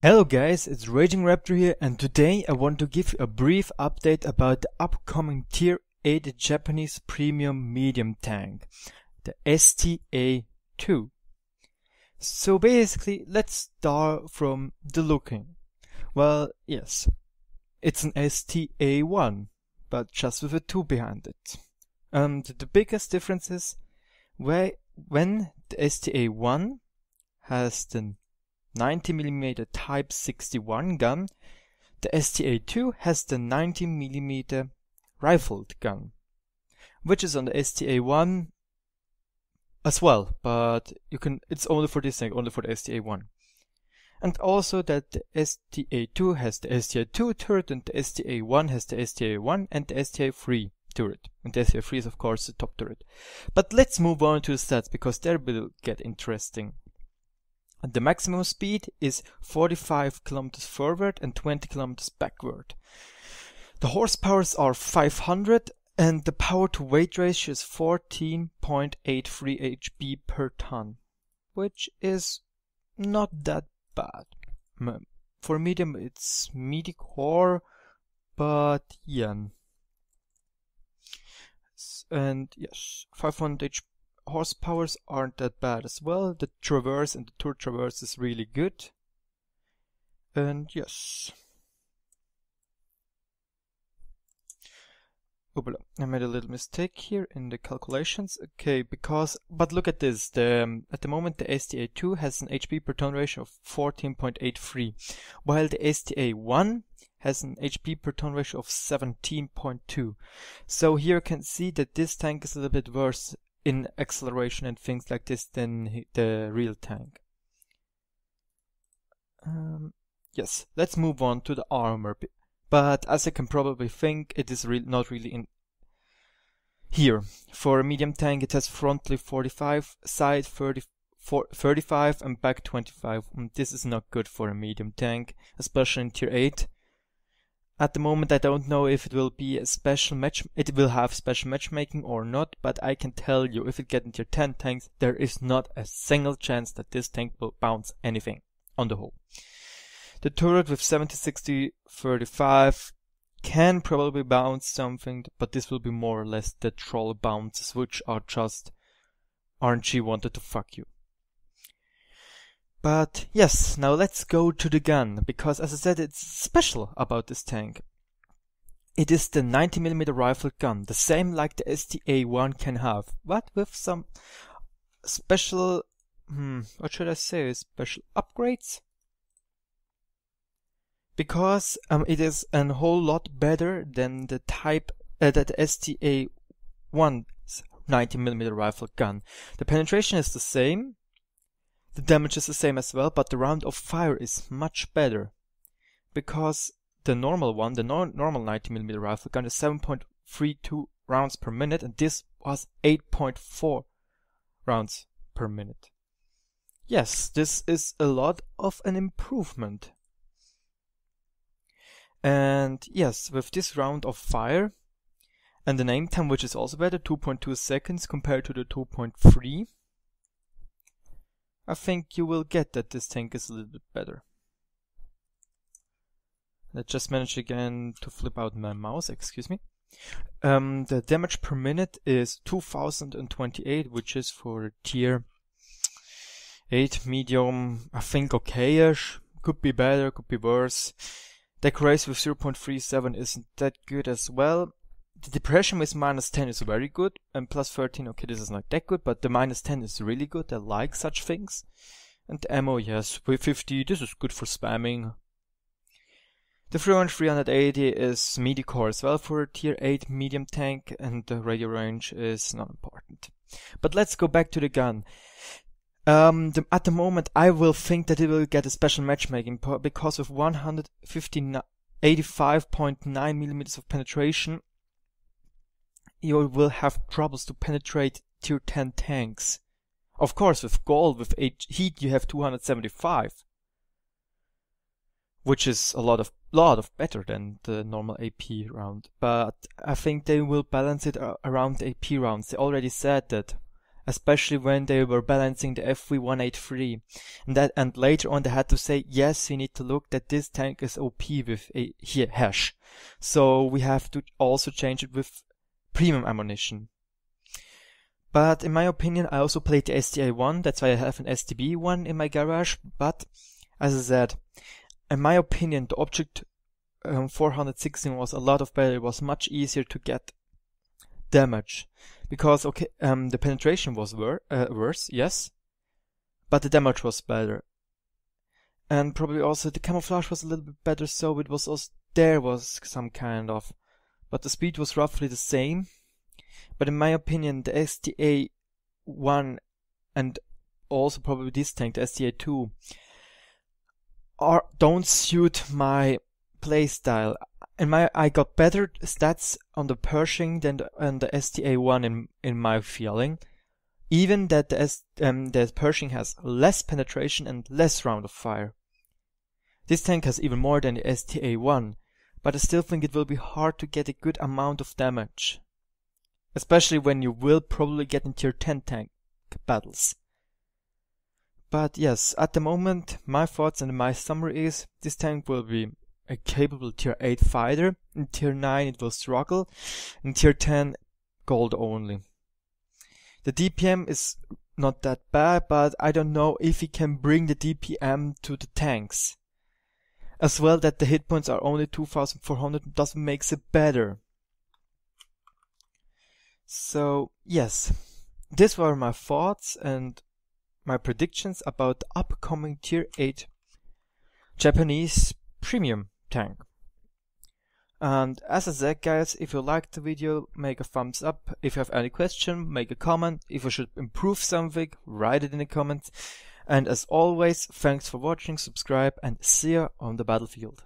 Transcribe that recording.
Hello guys, it's RagingRaptor here, and today I want to give you a brief update about the upcoming Tier 8 Japanese premium medium tank, the STA2. So basically, let's start from the looking. Well, yes, it's an STA1, but just with a 2 behind it. And the biggest difference is when the STA1 has the 90mm Type 61 gun, the STA2 has the 90mm rifled gun, which is on the STA1 as well, but it's only for this thing, only for the STA1. And also that the STA2 has the STA2 turret, and the STA1 has the STA1 and the STA3 turret. And the STA3 is of course the top turret. But let's move on to the stats, because they will get interesting. The maximum speed is 45 kilometers forward and 20 kilometers backward. The horsepowers are 500 and the power to weight ratio is 14.83 HP per ton, which is not that bad. For medium it's midi-core, but yeah. And yes, 500 HP horsepowers aren't that bad as well. The traverse and the turret traverse is really good. And yes. Oopala, I made a little mistake here in the calculations. Okay, but look at this. At the moment the STA2 has an HP per ton ratio of 14.83, while the STA1 has an HP per ton ratio of 17.2. So here you can see that this tank is a little bit worse in acceleration and things like this than the real tank. Yes, let's move on to the armor. But as you can probably think, it is not really in here. For a medium tank, it has frontally 45, side 35 and back 25. And this is not good for a medium tank, especially in tier 8. At the moment I don't know if it will be a special it will have special matchmaking or not, but I can tell you, if it gets into 10 tanks, there is not a single chance that this tank will bounce anything on the whole. The turret with 70-60-35 can probably bounce something, but this will be more or less the troll bounces, which are just RNG wanted to fuck you. But yes, now let's go to the gun, because as I said, it's special about this tank. It is the 90mm rifled gun, the same like the STA1 can have, but with some special, what should I say, special upgrades? Because it is a whole lot better than the the STA1's 90mm rifled gun. The penetration is the same. The damage is the same as well, but the round of fire is much better. Because the normal one, the normal 90mm rifle gun is 7.32 rounds per minute, and this was 8.4 rounds per minute. Yes, this is a lot of an improvement. And yes, with this round of fire, and the aim time, which is also better, 2.2 seconds compared to the 2.3, I think you will get that this tank is a little bit better. I just managed again to flip out my mouse, excuse me. The damage per minute is 2028, which is for tier 8 medium, I think okay-ish. Could be better, could be worse. Decoration with 0.37 isn't that good as well. The depression with -10 is very good, and +13, okay, this is not that good, but the -10 is really good. I like such things. And the ammo, yes, with 50, this is good for spamming. The free range 380 is midi-core as well for a tier 8 medium tank, and the radio range is not important. But let's go back to the gun. At the moment, I will think that it will get a special matchmaking because of 85.9mm of penetration, you will have troubles to penetrate tier 10 tanks. Of course, with gold, with heat, you have 275, which is a lot of better than the normal AP round. But I think they will balance it around the AP rounds. They already said that especially when they were balancing the FV183. And later on they had to say, yes, we need to look that this tank is OP with a hash. So we have to also change it with premium ammunition. But in my opinion, I also played the STA1, that's why I have an STB one in my garage. But as I said, in my opinion, the Object 416 was a lot of better. It was much easier to get damage. Because, okay, the penetration was worse, yes, but the damage was better. And probably also the camouflage was a little bit better, so it was also, there was some kind of, but the speed was roughly the same. But in my opinion, the STA1 and also probably this tank, the STA2, don't suit my playstyle. I got better stats on the Pershing than the STA1 in my feeling. Even that the Pershing has less penetration and less round of fire. This tank has even more than the STA1, but I still think it will be hard to get a good amount of damage. Especially when you will probably get in tier 10 tank battles. But yes, at the moment, my thoughts and my summary is this tank will be a capable tier 8 fighter. In tier 9 it will struggle. In tier 10, gold only. The DPM is not that bad, but I don't know if he can bring the DPM to the tanks. As well that the hit points are only 2400 doesn't make it better. So yes, these were my thoughts and my predictions about the upcoming tier 8 Japanese premium tank. And as I said, guys, if you liked the video, make a thumbs up. If you have any question, make a comment. If I should improve something, write it in the comments. And as always, thanks for watching, subscribe, and see you on the battlefield.